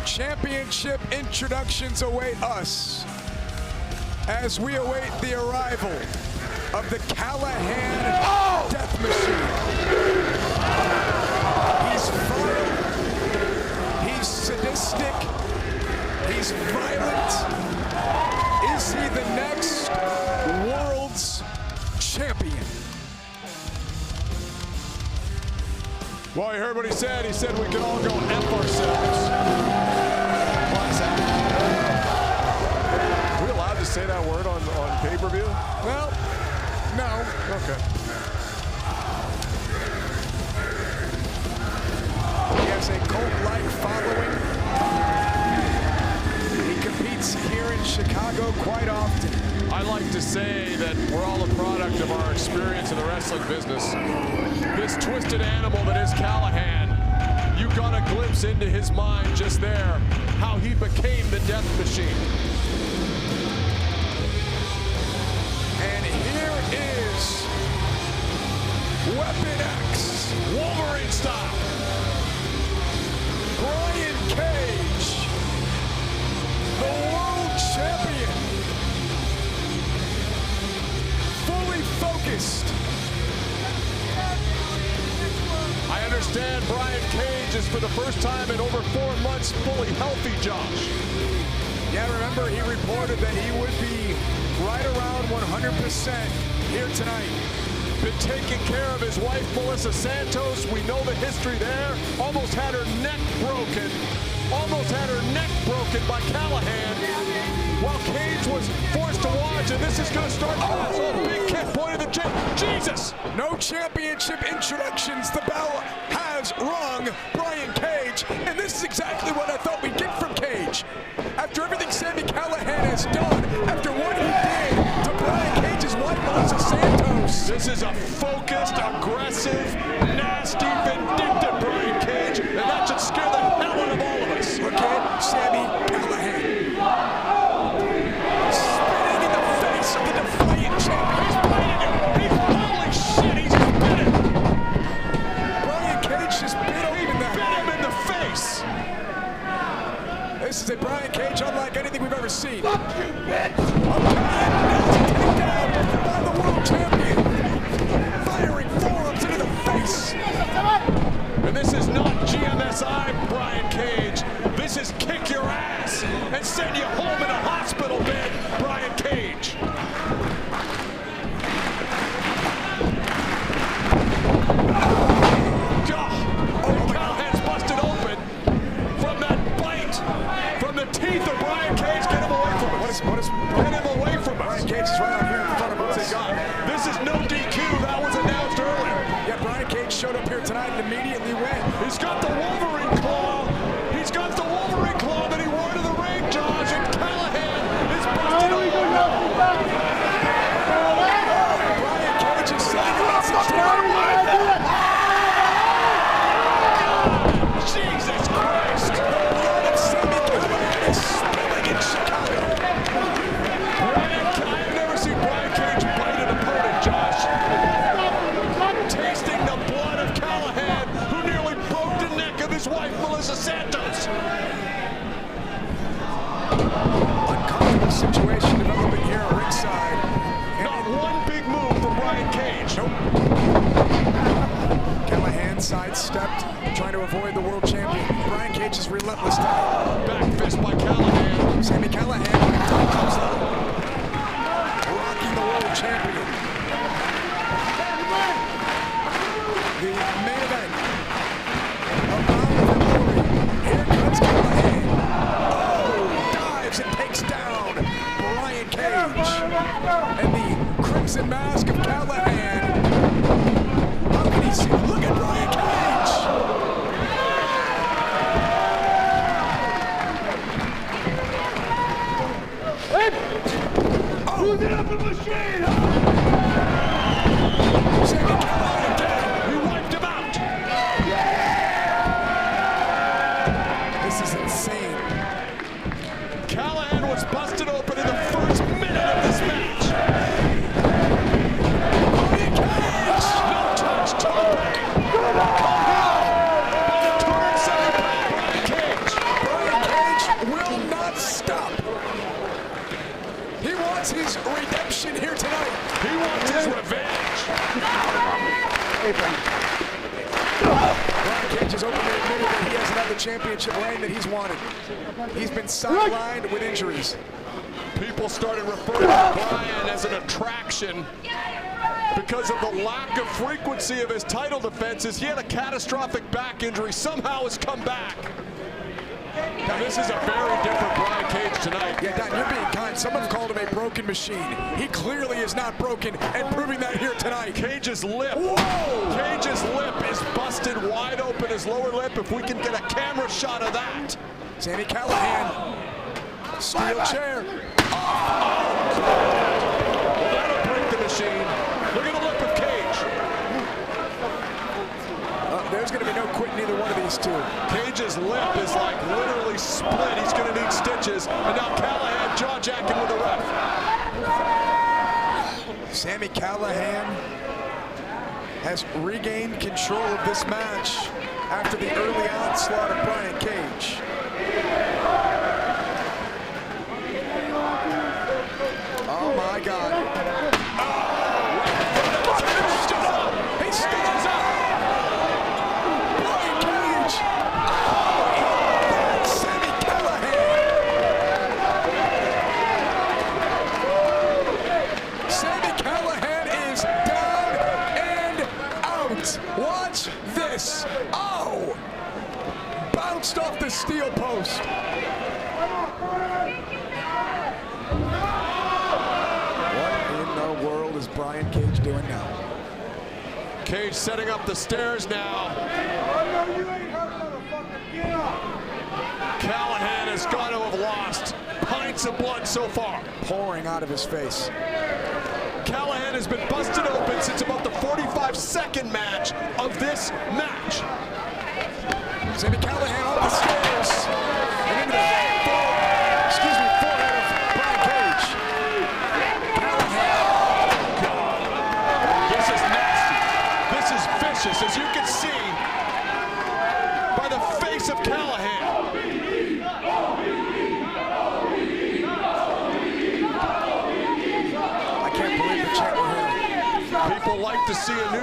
Championship introductions await us as we await the arrival of the Callahan Death Machine. He's vile, he's sadistic, he's violent. Is he the next world's champion? Well, you heard what he said. He said we can all go F ourselves. Are we allowed to say that word on pay-per-view? Well, no. Okay. He has a cult-like following. He competes here in Chicago quite often. I like to say that we're all a product of our experience in the wrestling business. This twisted animal that is Callahan, you got a glimpse into his mind just there, how he became the Death Machine. And here is Weapon X, Wolverine style. Brian Cage, the world champion, fully focused. I understand Brian Cage is for the first time in over 4 months fully healthy, Josh. Yeah, remember he reported that he would be right around 100% here tonight. Been taking care of his wife, Melissa Santos. We know the history there. Almost had her neck broken. Almost had her neck broken by Callahan while Cage was forced to watch, and this is going to start fast. Oh, big kick pointed the chin. Jesus! No championship introductions. The bell has rung. Brian Cage, and this is exactly what I thought we'd get from Cage. After everything Sami Callihan has done, after what he did to Brian Cage's wife, Melissa Santos. This is a focused, aggressive, nasty, vindictive Brian Cage, and that should scare the hell out of all of us. Look at Sami Callihan. Spitting in the face of the defiant champion. He's biting him. Holy shit, he's bit him. Brian Cage just bit open that. Bit him in the face. This is a Brian Cage unlike anything we've ever seen. Fuck you, bitch! Takedown by the world champion. Firing forearms into the face. And this is not GMSI, Brian Cage. This is kick your ass and send you home in a hospital bed, Brian Cage. Callahan's busted open from that bite, from the teeth of Brian Cage. Get him away from us. Get him away from us. Brian Cage is right out here in front of us. This is no DQ. That was announced earlier. Yeah, Brian Cage showed up here tonight and immediately went. He's got the Wolverine claw. He's got the Wolverine claw that he wore to the ring, Josh, and Callahan is busted open. Brian Cage is sending a message to Jesus Christ! the blood of Sami Callihan is spilling in Chicago. I've never seen Brian Cage bite an opponent, Josh. Tasting the blood of Callahan, who nearly broke the neck of his wife, Melissa Santos. Uncomfortable situation developing here at ringside. Not one big move from Brian Cage. Nope. Callahan sidestepped, trying to avoid the world champion. Brian Cage is relentless tonight. Back fist by Callahan. Sami Callihan comes out, rocking the world champion. The main event of Bound for Glory. Here comes Callahan. Oh, dives and takes down Brian Cage. And the crimson mask of Callahan. How can he see? Look at Brian Cage. Who's it up the machine? Sami Callihan again. He wiped him out. This is insane. Callahan was busted open in the first minute of this match. Brian Cage. No touch, Tope. By the 270-pound Brian Cage. Brian Cage Cage's revenge. Brian Cage has openly admitted that he hasn't had the championship reign that he's wanted. He's been sidelined with injuries. People started referring to Brian as an attraction because of the lack of frequency of his title defenses. He had a catastrophic back injury, somehow has come back. Now, this is a very different Brian Cage tonight. Yeah, Don, you're being kind. Someone called him a broken machine. He clearly is not broken, and proving that here tonight. Cage's lip. Whoa! Cage's lip is busted wide open, his lower lip, if we can get a camera shot of that. Sami Callihan, steel chair. Well, that'll break the machine. Look at the lip of Cage. There's going to be no quitting either one of these two. Cage's lip is like literally split. He's going to need stitches. And now Callahan jaw-jacking with the ref. Sami Callihan has regained control of this match after the early onslaught of Brian Cage. Oh my God. He stands up. Brian Cage. That's Sami Callihan. Sami Callihan is down and out. Watch this. Oh! Bounced off the steel post. What in the world is Brian Cage doing now? Cage setting up the stairs now. Callahan has got to have lost pints of blood so far. Pouring out of his face. Callahan has been busted open since about the 45-second match of this match. Sami Callihan on the stairs. And into the forehead of Brian Cage. Callihan. This is nasty. This is vicious, as you can see by the face of Callahan. I can't believe the chant we're hearing. People like to see a new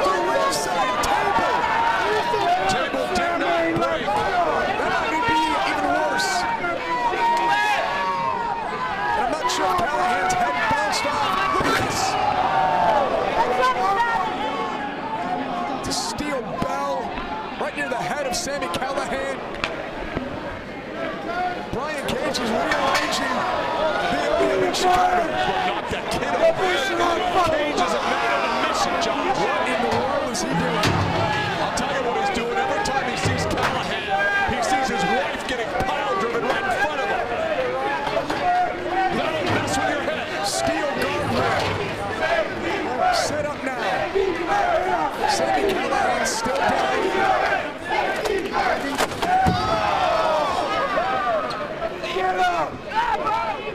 The ringside table. table did not break. That might be even worse. And I'm not sure if Callahan's head bounced off. Look at this. It's a steel bell right near the head of Sami Callihan. Brian Cage is rearranging the area in Chicago. Knock that kid over. Cage is a man on a mission, John. What in the world is he doing? I'll tell you what he's doing. Every time he sees Callahan, he sees his wife getting pile-driven right in front of him. That'll mess with your head. Steel guardrail. Set up now. Sami Callihan still down.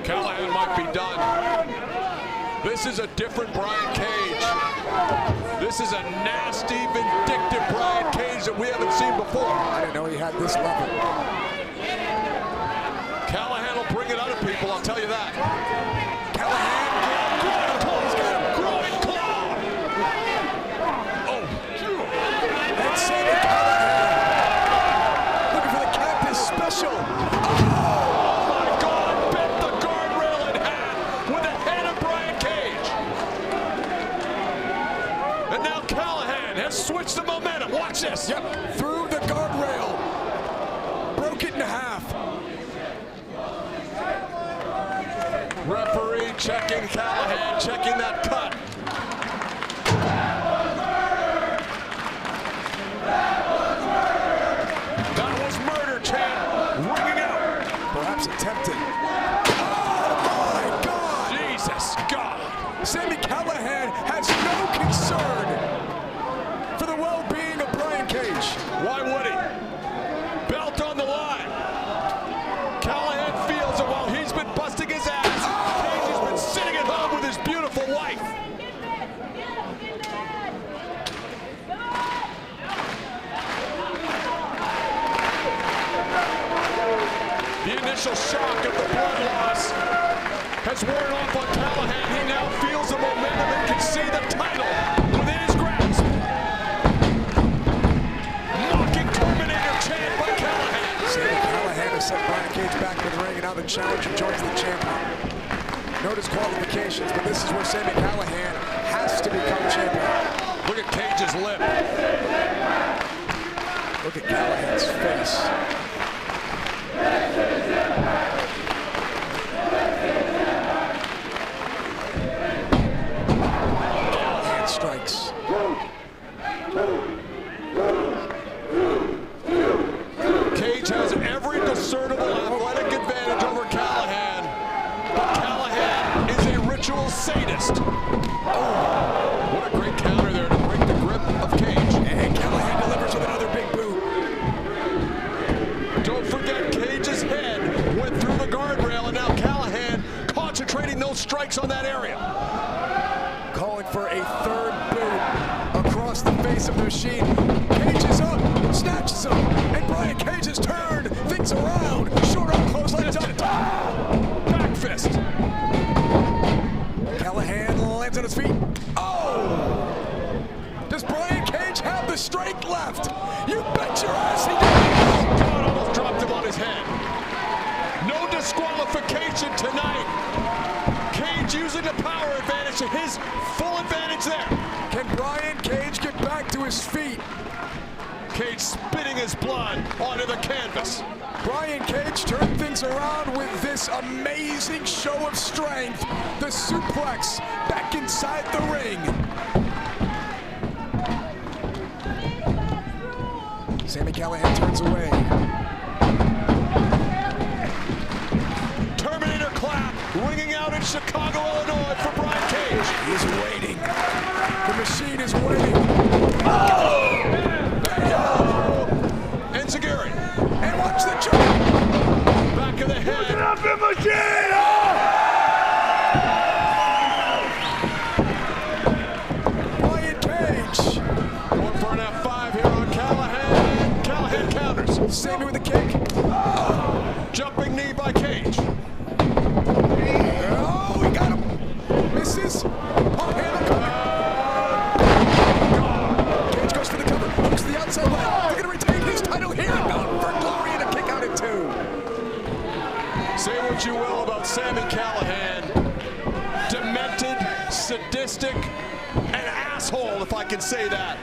Callahan might be done. This is a different Brian Cage. This is a nasty, vindictive Brian Cage that we haven't seen before. I didn't know he had this level. Callahan will bring it out of people, I'll tell you that. Callahan, He's got a grueling claw. Oh, and Sami Callihan looking for the Cactus Special. my God, bent the guardrail in half with the head of Brian Cage. And now Callahan has switched the momentum. Watch this. Yep, through the guardrail. Broke it in half. Referee checking Callahan, checking that cut. That was murder chant ringing out. Perhaps attempted. Oh my God! Jesus God. Sami Callihan has no concern for the well-being of Brian Cage. Why would he? Belt on the line. Callahan feels it while he's been busting his ass. Cage has been sitting at home with his beautiful wife. The initial shock of the blood loss has has worn off on Callahan. He now feels the momentum and can see the title within his grasp. Mocking Terminator chant by Callahan. Sami Callihan has sent Brian Cage back to the ring, and now the challenger joins the champion. No disqualifications, but this is where Sami Callihan has to become champion. Look at Cage's lip. Look at Callahan's face. Callahan strikes. Cage has every discernible athletic advantage over Callahan, but Callahan is a ritual sadist. Oh, what a great counter there to break the grip of Cage. And Callahan delivers with another big boot. Don't forget, Cage's head went through the guardrail, and now Callahan concentrating those strikes on that area. Calling for a third boot across the face of the machine. Cage is up, snatches him, and Brian Cage has turned things around. Short arm clothesline up. Back fist. Callahan lands on his feet. Oh! Does Brian Cage have the strength left? You bet your ass he does! God almost dropped him on his head. No disqualification tonight. Cage using the power advantage to his full advantage there. Can Brian Cage get back to his feet? Cage spitting his blood onto the canvas. Brian Cage turned things around with this amazing show of strength. The suplex back inside the ring. Sami Callihan turns away. Terminator clap ringing out in Chicago, Illinois for Brian Cage. He's waiting. The machine is waiting. Oh! Enziguri. And watch the jump. Back of the head. Get up in machine! Brian Cage. Going for an F5 here on Callahan. Callahan counters. Sami with the kick. Jumping knee by Cage. Oh, he got him. Misses. Pump handle coming. Cage goes for the cover. Hooks the outside leg. They're going to retain his title here. Bound for glory and a kick out at 2. Say what you will about Sami Callihan. Demented, sadistic, an asshole, if I can say that.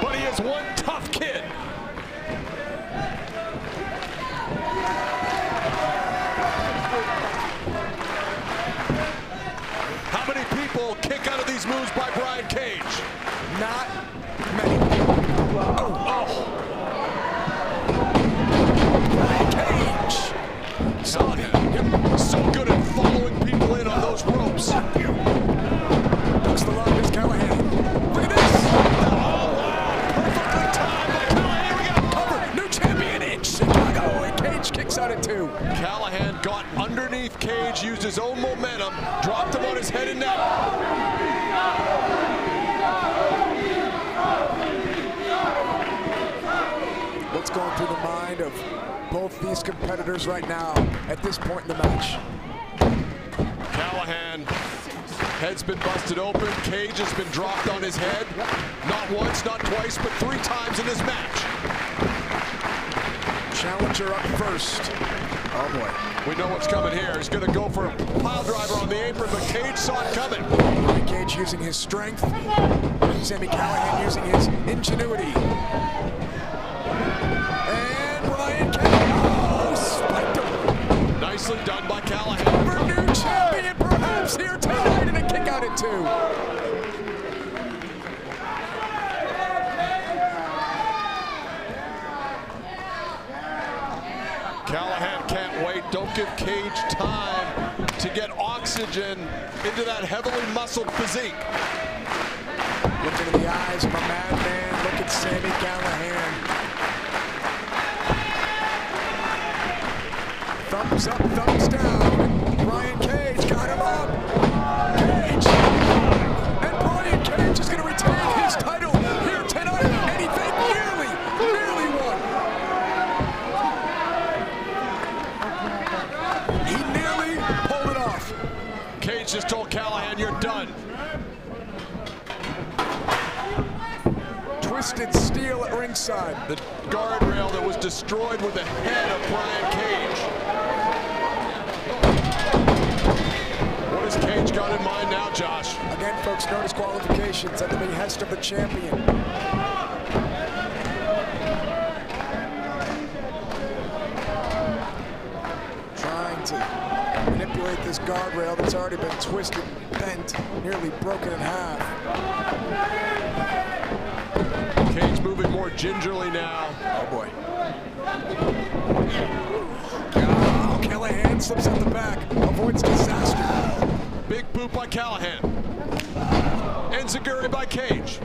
But he is one tough kid. How many people kick out of these moves by Brian Cage? Not many. Brian Cage. Callahan, so good at following people in on those ropes. Hooks the longest Callahan. Look at this. Oh, wow. Perfectly timed by Callahan. We got a Cover. New champion in Chicago. And Cage kicks out at 2. Callahan got underneath Cage, used his own momentum, dropped him on his head and neck. What's going through the mind of both these competitors right now at this point in the match? Callahan, head's been busted open. Cage has been dropped on his head. Not once, not twice, but 3 times in this match. Challenger up first. Oh boy. We know what's coming here. He's going to go for a piledriver on the apron, but Cage saw it coming. Brian Cage using his strength. Sami Callihan using his ingenuity. And Brian Cage. Oh, spiked him. Nicely done by Callahan. For new champion perhaps here tonight, and a kick out at 2. Callahan can't wait. Don't give Cage time to get oxygen into that heavily muscled physique. Look into the eyes of a madman. Look at Sami Callihan. Thumbs up, thumbs down. Brian Cage got him up. Cage. And Brian Cage is going to retain his title here tonight. And he nearly won. He nearly pulled it off. guardrail at ringside. The guardrail that was destroyed with the head of Brian Cage. What has Cage got in mind now, Josh? Again, folks, no disqualifications at the behest of the champion. To manipulate this guardrail that's already been twisted, bent, nearly broken in half. Cage moving more gingerly now. Oh boy. Oh, Callahan slips out the back, avoids disaster. Big boot by Callahan. Enziguri by Cage.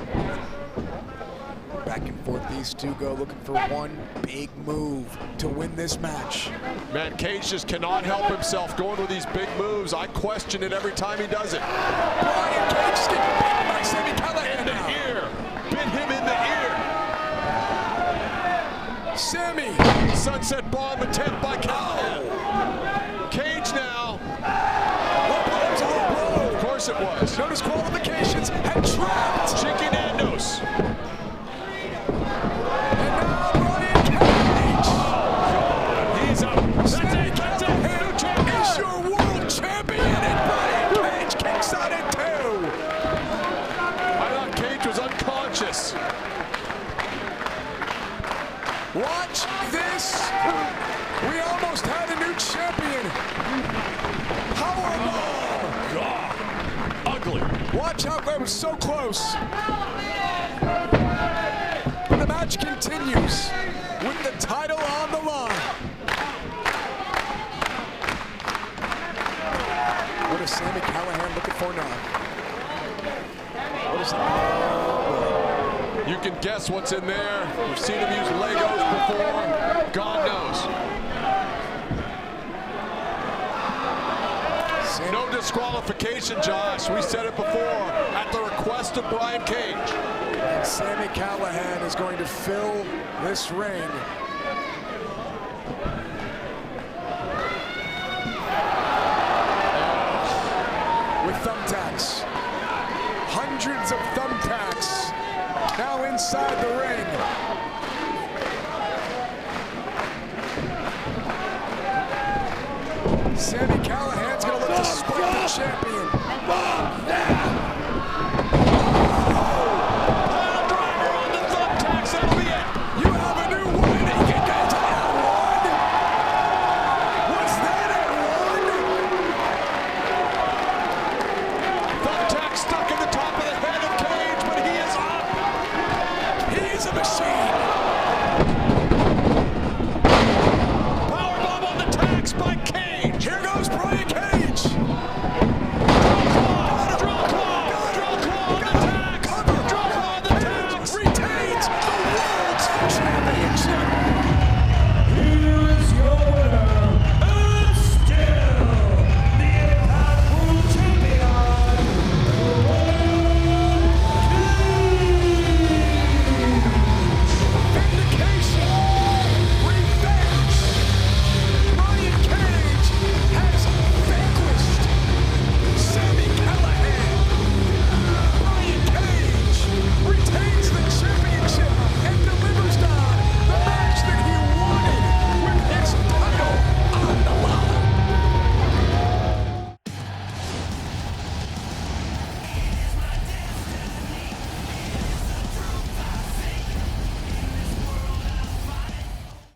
Back and forth these two go, looking for one big move to win this match. Man, Cage just cannot help himself going with these big moves. I question it every time he does it. Brian Cage is getting beaten by Sami Callihan In the now. ear. Bit him in the ear. Sami. Sunset bomb attempt by Callahan. Cage now. Low blows, low blow. Of course it was. No disqualifications and trapped. Chicken Nandos. Sami Callihan is your world champion, and Brian Cage kicks out at 2. I thought Cage was unconscious. Watch this. We almost had a new champion. Powerbomb. God. Ugly. Watch out, that was so close. But the match continues with the title on the line. What is Sami Callihan looking for now? What is that? You can guess what's in there. We've seen him use Legos before. God knows. No disqualification, Josh. We said it before at the request of Brian Cage. And Sami Callihan is going to fill this ring. With thumbtacks. Hundreds of thumbtacks now inside the ring. Sami Callahan's going to look to spike the champion. Piledriver on the thumbtacks, that'll be it. You have a new one, and he can go to that one. Was that at one? Thumbtack stuck in the top of the head of Cage, but he is up. He is a machine. Powerbomb on the tacks by Cage. Here goes Brian Cage. Drill claw on the tacks. Cover. Drill claw on the tacks. Retains the world's championship.